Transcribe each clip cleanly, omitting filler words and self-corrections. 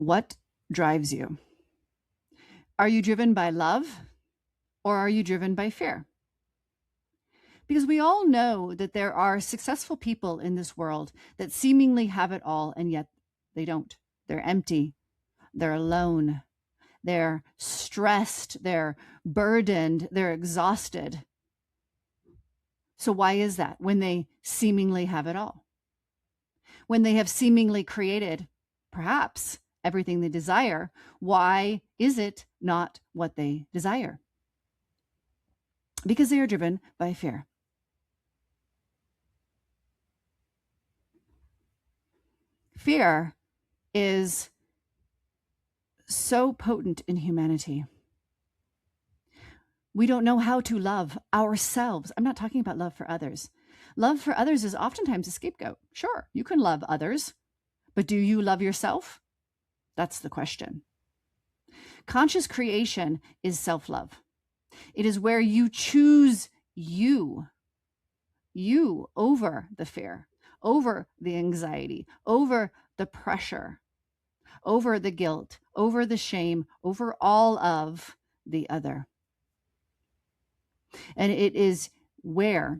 What drives you? Are you driven by love or are you driven by fear? Because we all know that there are successful people in this world that seemingly have it all, and yet they don't. They're empty. They're alone. They're stressed. They're burdened. They're exhausted. So, why is that when they seemingly have it all? When they have seemingly created, perhaps, everything they desire, why is it not what they desire? Because they are driven by fear. Fear is so potent in humanity. We don't know how to love ourselves. I'm not talking about love for others. Love for others is oftentimes a scapegoat. Sure, you can love others, but do you love yourself? That's the question. Conscious creation is self-love. It is where you choose you over the fear, over the anxiety, over the pressure, over the guilt, over the shame, over all of the other. And it is where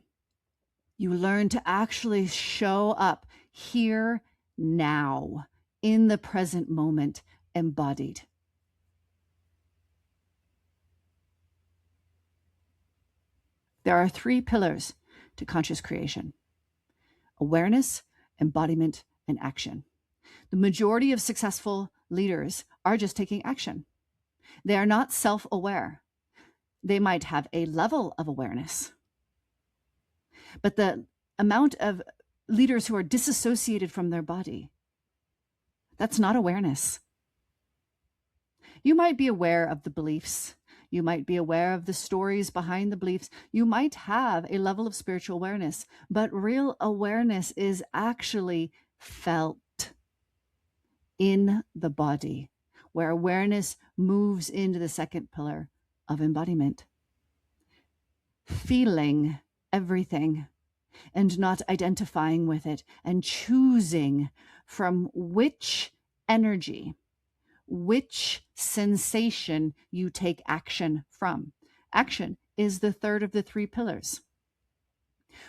you learn to actually show up here now, in the present moment, embodied. There are 3 pillars to conscious creation: awareness, embodiment, and action. The majority of successful leaders are just taking action. They are not self-aware. They might have a level of awareness, but the amount of leaders who are disassociated from their body, that's not awareness. You might be aware of the beliefs. You might be aware of the stories behind the beliefs. You might have a level of spiritual awareness, but real awareness is actually felt in the body, where awareness moves into the second pillar of embodiment. Feeling everything and not identifying with it, and choosing from which energy, which sensation you take action from. Action is the third of the 3 pillars.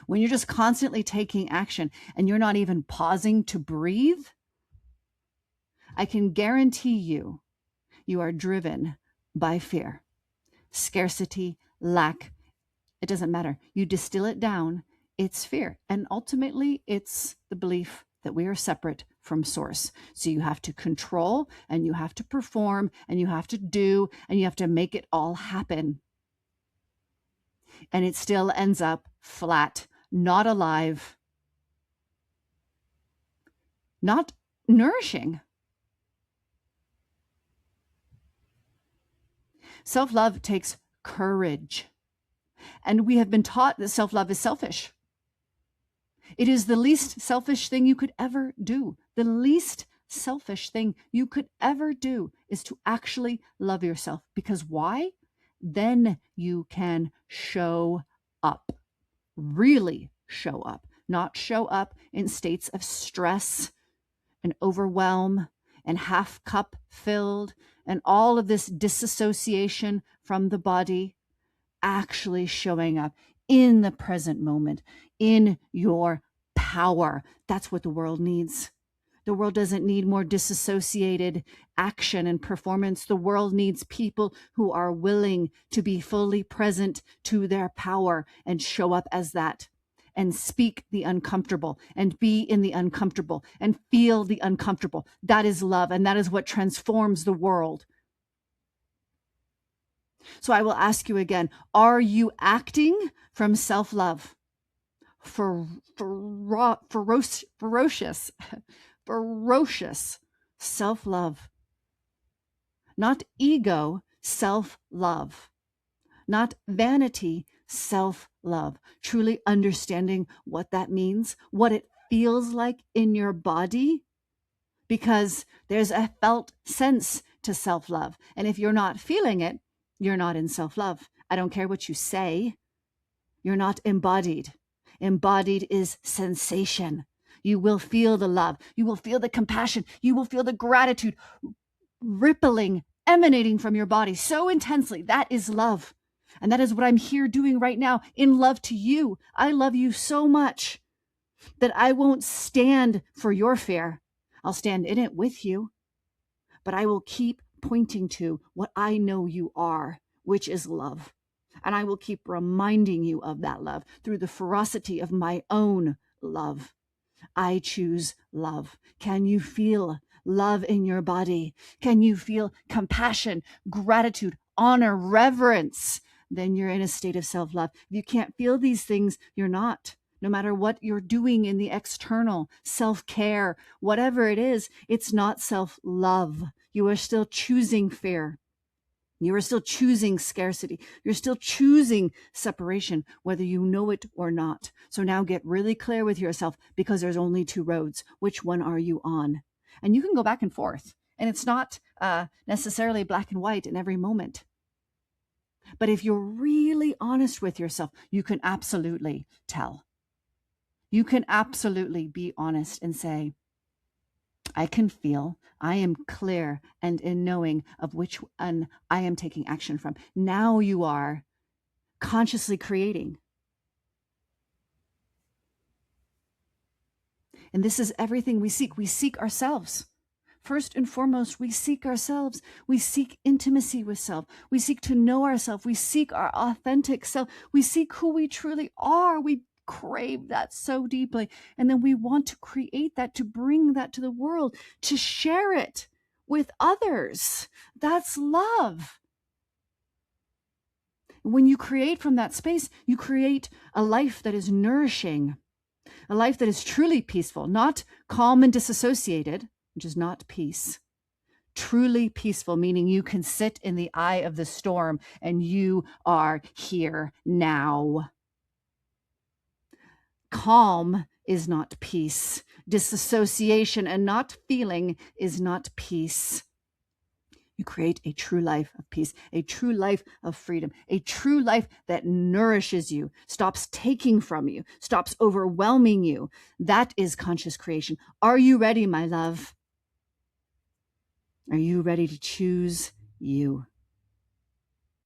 When you're just constantly taking action and you're not even pausing to breathe, I can guarantee you, you are driven by fear, scarcity, lack. It doesn't matter. You distill it down, it's fear. And ultimately, it's the belief that we are separate from source. So you have to control, and you have to perform, and you have to do, and you have to make it all happen. And it still ends up flat, not alive, not nourishing. Self-love takes courage. And we have been taught that self-love is selfish. It is the least selfish thing you could ever do. The least selfish thing you could ever do is to actually love yourself. Because why? Then you can show up, really show up, not show up in states of stress and overwhelm and half cup filled and all of this disassociation from the body. Actually showing up in the present moment, in your power. That's what the world needs. The world doesn't need more disassociated action and performance. The world needs people who are willing to be fully present to their power and show up as that, and speak the uncomfortable and be in the uncomfortable and feel the uncomfortable. That is love, and that is what transforms the world. So I will ask you again, are you acting from self-love? Ferocious self-love. Not ego, self-love. Not vanity, self-love. Truly understanding what that means, what it feels like in your body, because there's a felt sense to self-love. And if you're not feeling it, you're not in self-love. I don't care what you say. You're not embodied. Embodied is sensation. You will feel the love. You will feel the compassion. You will feel the gratitude. rippling, emanating from your body so intensely. That is love. And that is what I'm here doing right now in love to you. I love you so much that I won't stand for your fear. I'll stand in it with you, but I will keep pointing to what I know you are, which is love. And I will keep reminding you of that love through the ferocity of my own love. I choose love. Can you feel love in your body? Can you feel compassion, gratitude, honor, reverence? Then you're in a state of self-love. If you can't feel these things, you're not. No matter what you're doing in the external, self-care, whatever it is, it's not self-love. You are still choosing fear. You are still choosing scarcity. You're still choosing separation, whether you know it or not. So now get really clear with yourself, because there's only two roads. Which one are you on? And you can go back and forth. And it's not necessarily black and white in every moment. But if you're really honest with yourself, you can absolutely tell. You can absolutely be honest and say, I can feel, I am clear and in knowing of which one I am taking action from. Now you are consciously creating. And this is everything we seek. We seek ourselves. First and foremost, we seek ourselves. We seek intimacy with self. We seek to know ourselves. We seek our authentic self. We seek who we truly are. We crave that so deeply. And then we want to create that, to bring that to the world, to share it with others. That's love. When you create from that space, you create a life that is nourishing, a life that is truly peaceful, not calm and disassociated, which is not peace. Truly peaceful, meaning you can sit in the eye of the storm and you are here now. Calm is not peace. Disassociation and not feeling is not peace. You create a true life of peace, a true life of freedom, a true life that nourishes you, stops taking from you, stops overwhelming you. That is conscious creation. Are you ready, my love? Are you ready to choose you?